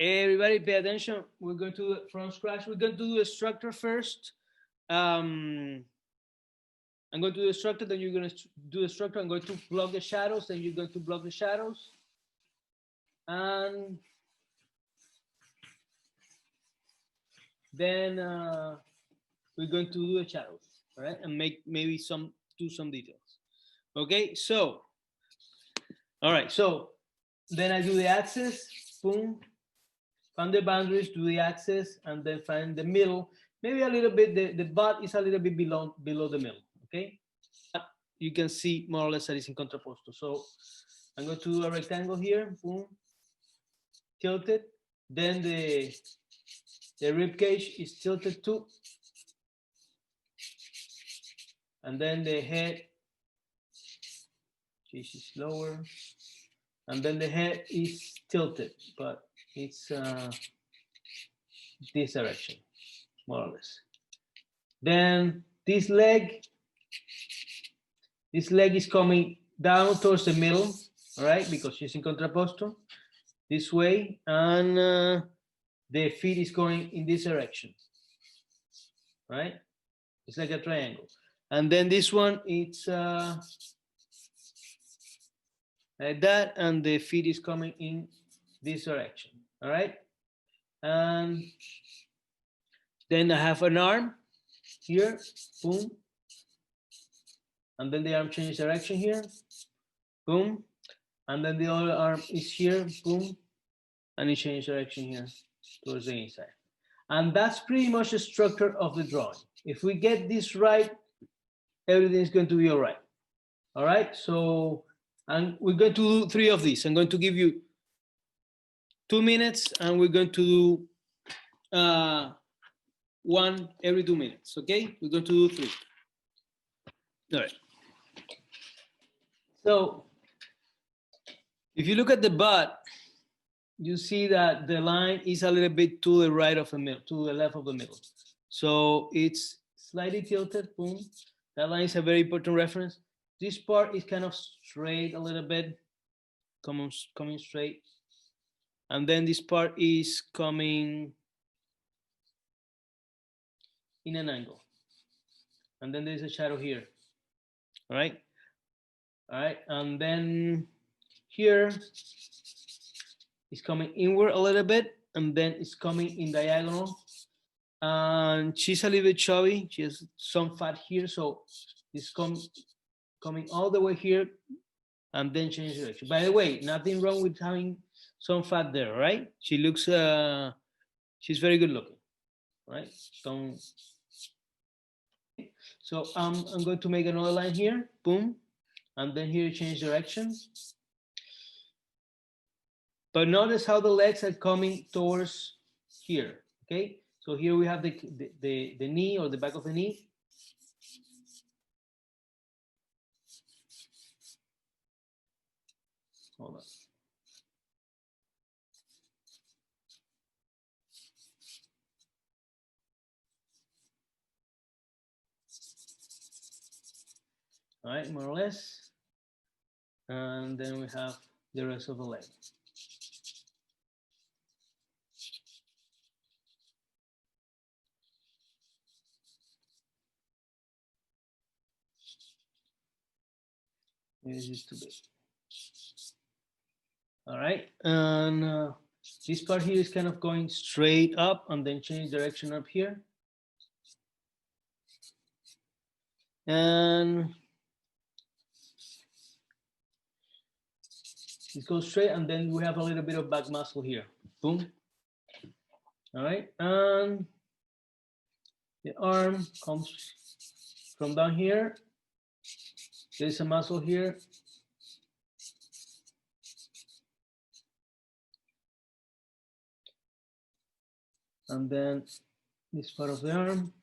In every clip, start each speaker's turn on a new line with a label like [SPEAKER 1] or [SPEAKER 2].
[SPEAKER 1] Everybody pay attention. We're going to do it from scratch. We're going to do a structure first. I'm going to do the structure, then you're going to do the structure. I'm going to block the shadows, then you're going to block the shadows. And then we're going to do the shadows, all right? And make maybe do some details. Okay, so, all right, so then I do the axis, boom, find the boundaries, do the axis, and then find the middle. Maybe a little bit, the butt is a little bit below the middle, okay? You can see more or less that it's in contrapposto. So I'm going to do a rectangle here, boom, tilted. Then the rib cage is tilted too. And then the head is lower. And then the head is tilted, but it's this direction, more or less. Then this leg is coming down towards the middle, all right, because she's in contrapposto, this way, and the feet is going in this direction, right? It's like a triangle. And then this one, it's like that, and the feet is coming in this direction, all right? And then I have an arm here, boom. And then the arm changes direction here, boom. And then the other arm is here, boom. And it changes direction here towards the inside. And that's pretty much the structure of the drawing. If we get this right, everything is going to be all right. All right, so and we're going to do 3 of these. I'm going to give you 2 minutes, and we're going to do 1 every 2 minutes, okay? We're going to do 3. All right. So if you look at the butt, you see that the line is a little bit to the right of the middle, to the left of the middle. So it's slightly tilted, boom. That line is a very important reference. This part is kind of straight a little bit, coming straight. And then this part is coming in an angle. And then there's a shadow here, all right? All right, and then here it's coming inward a little bit, and then it's coming in diagonal. And she's a little bit chubby. She has some fat here, so it's coming all the way here, and then change direction. By the way, nothing wrong with having some fat there, right? She looks, she's very good looking, right? So I'm going to make another line here, boom, and then here change direction. But notice how the legs are coming towards here, okay? So here we have the knee, or the back of the knee. Hold on. All right, more or less. And then we have the rest of the leg. This is too big. All right, and this part here is kind of going straight up and then change direction up here. And it goes straight, and then we have a little bit of back muscle here. Boom. All right, and the arm comes from down here. There's a muscle here. And then this part of the arm.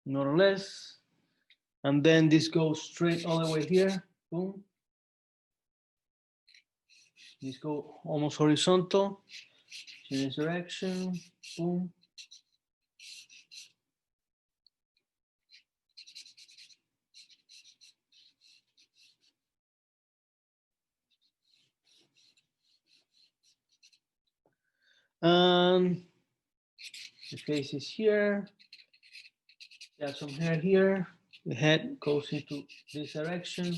[SPEAKER 1] More or less. And then this goes straight all the way here. Boom. This goes almost horizontal. Change direction. Boom. And the face is here. Got some hair here. The head goes into this direction.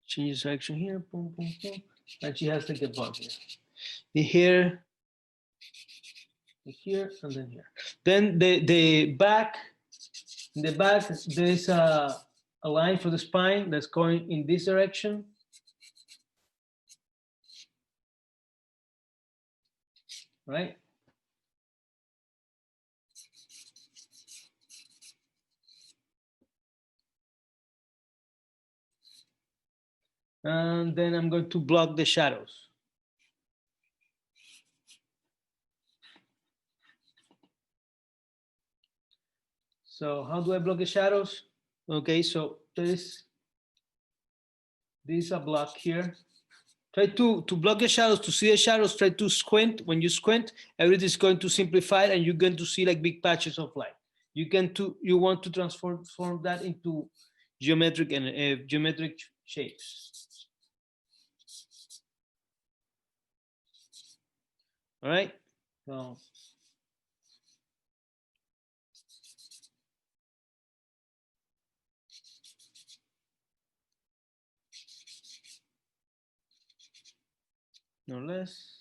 [SPEAKER 1] Change direction here. Boom, boom, boom. And she has like a bun here. The hair here and then here. Then the back, in the back, there's a line for the spine that's going in this direction. Right? And then I'm going to block the shadows. So how do I block the shadows? Okay, so this is a block here. Try to block the shadows, to see the shadows, try to squint. When you squint, everything is going to simplify and you're going to see like big patches of light. You want to transform that into geometric and geometric shapes. All right. So no less.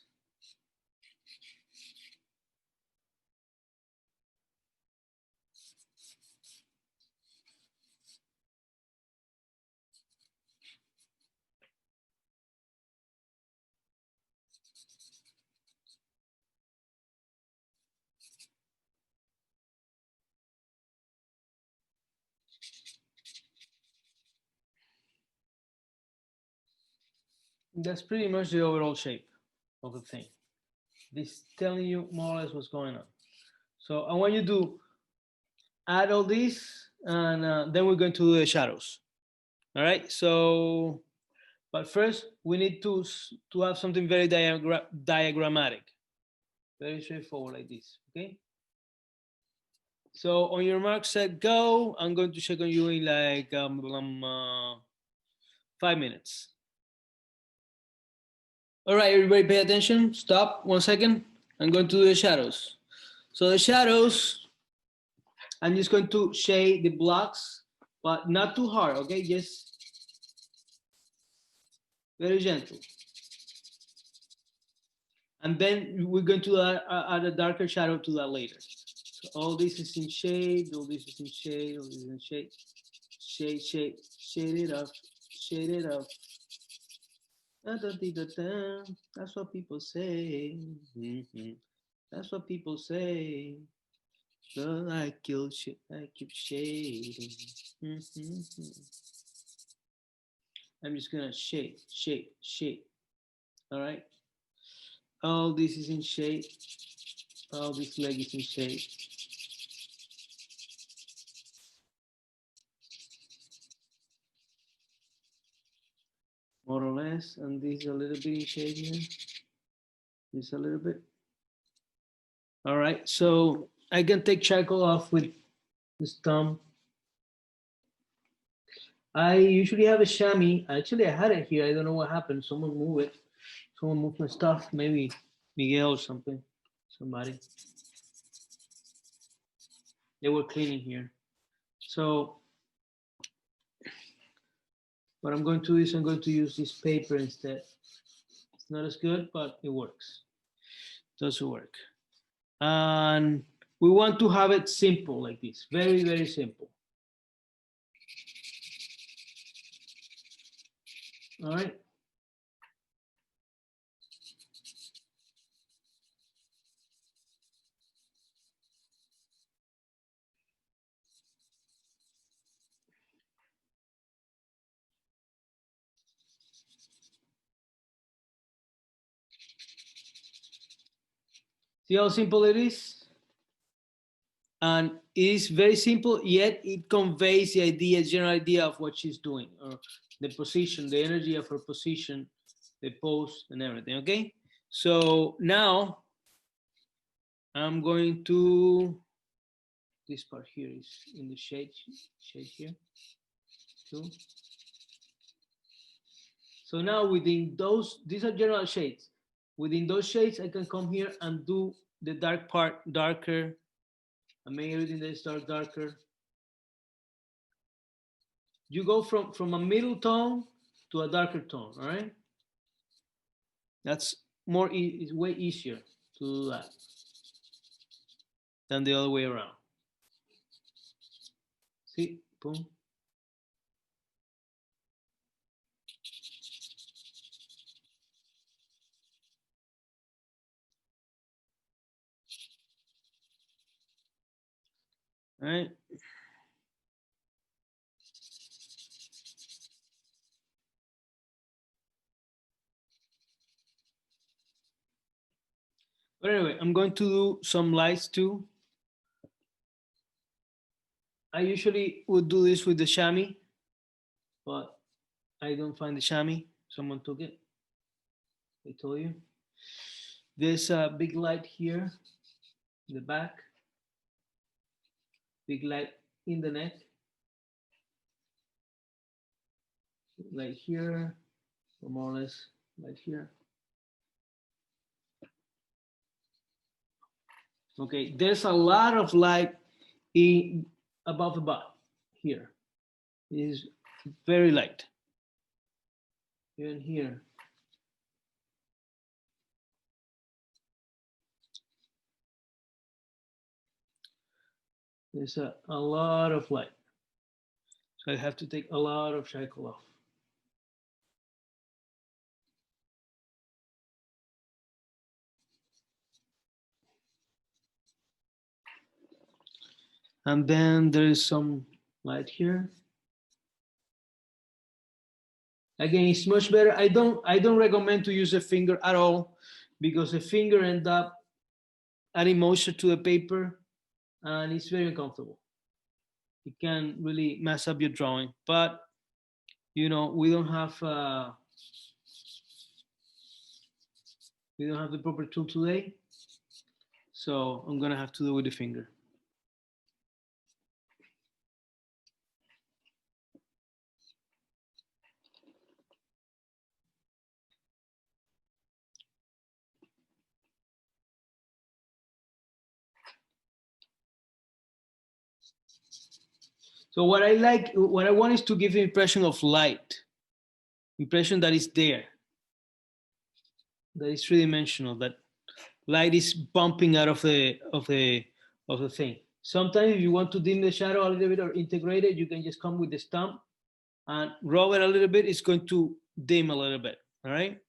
[SPEAKER 1] That's pretty much the overall shape of the thing. This is telling you more or less what's going on. So I want you to add all these, and then we're going to do the shadows. All right. So, but first we need to have something very diagrammatic, very straightforward like this. Okay. So on your mark, set, go. I'm going to check on you in like 5 minutes. All right, everybody pay attention. Stop 1 second. I'm going to do the shadows. So the shadows, I'm just going to shade the blocks, but not too hard, okay? Just very gentle. And then we're going to add a darker shadow to that later. So all this is in shade, all this is in shade, all this is in shade. Shade, shade, shade it up, shade it up. That's what people say. That's what people say. So I keep shading. I'm just gonna shade, shade, shade. All right. All this is in shade. All this leg is in shade. More or less, and this a little bit in shade here. Just a little bit. All right, so I can take charcoal off with this thumb. I usually have a chamois. Actually, I had it here. I don't know what happened. Someone moved it. Someone moved my stuff. Maybe Miguel or something. Somebody. They were cleaning here. So what I'm going to do is I'm going to use this paper instead. It's not as good, but it works. It does work. And we want to have it simple like this. Very, very simple. All right. See how simple it is? And it is very simple, yet it conveys the idea, general idea of what she's doing, or the position, the energy of her position, the pose, and everything. Okay. So now I'm going to, this part here is in the shade here too. So now within those, these are general shades. within those shades, I can come here and do the dark part darker and make everything that is darker. You go from a middle tone to a darker tone, all right? That's it's way easier to do that than the other way around. See, boom. All right. But anyway, I'm going to do some lights too. I usually would do this with the chamois, but I don't find the chamois. Someone took it. I told you. There's a big light here in the back, big light in the neck, light here, or more or less light here. Okay, there's a lot of light above the bot here. It is very light. Even here. There's a lot of light. So I have to take a lot of cycle off. And then there is some light here. Again, it's much better. I don't recommend to use a finger at all because the finger end up adding moisture to the paper and it's very uncomfortable. It can really mess up your drawing. But you know, we don't have the proper tool today, so I'm gonna have to do it with the finger. So what I want is to give the impression of light, impression that is there, that is three-dimensional, that light is bumping out of the thing. Sometimes if you want to dim the shadow a little bit or integrate it, you can just come with the stump and rub it a little bit. It's going to dim a little bit. All right.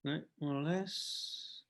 [SPEAKER 1] Right, more or less.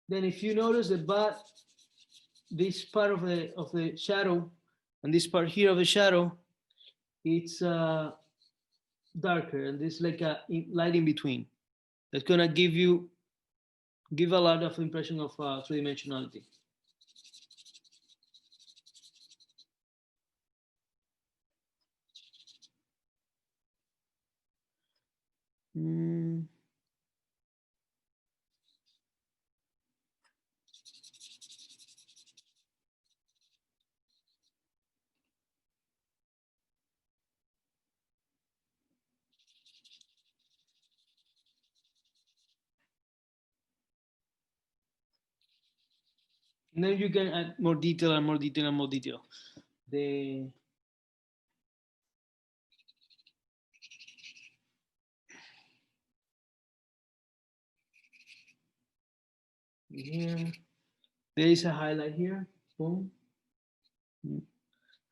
[SPEAKER 1] Then if you notice the bat, this part of the shadow and this part here of the shadow, it's darker and there's like a light in between. That's gonna give a lot of impression of three-dimensionality. Mm. And then you can add more detail and more detail and more detail. The here, there is a highlight here. Boom.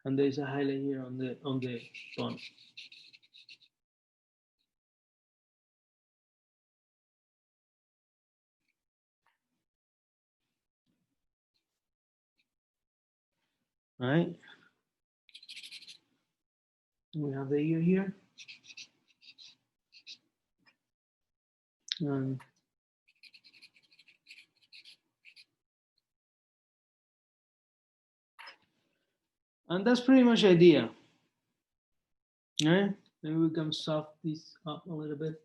[SPEAKER 1] And there's a highlight here on the bottom. All right. We have the ear here. And that's pretty much the idea. All right. Maybe we can soft this up a little bit.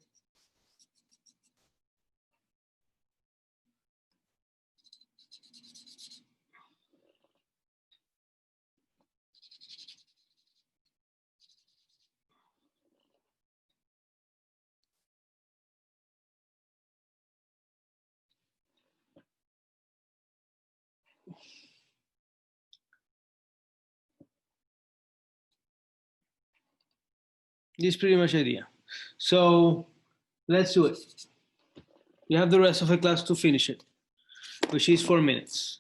[SPEAKER 1] This is pretty much the idea. So let's do it. You have the rest of the class to finish it, which is 4 minutes.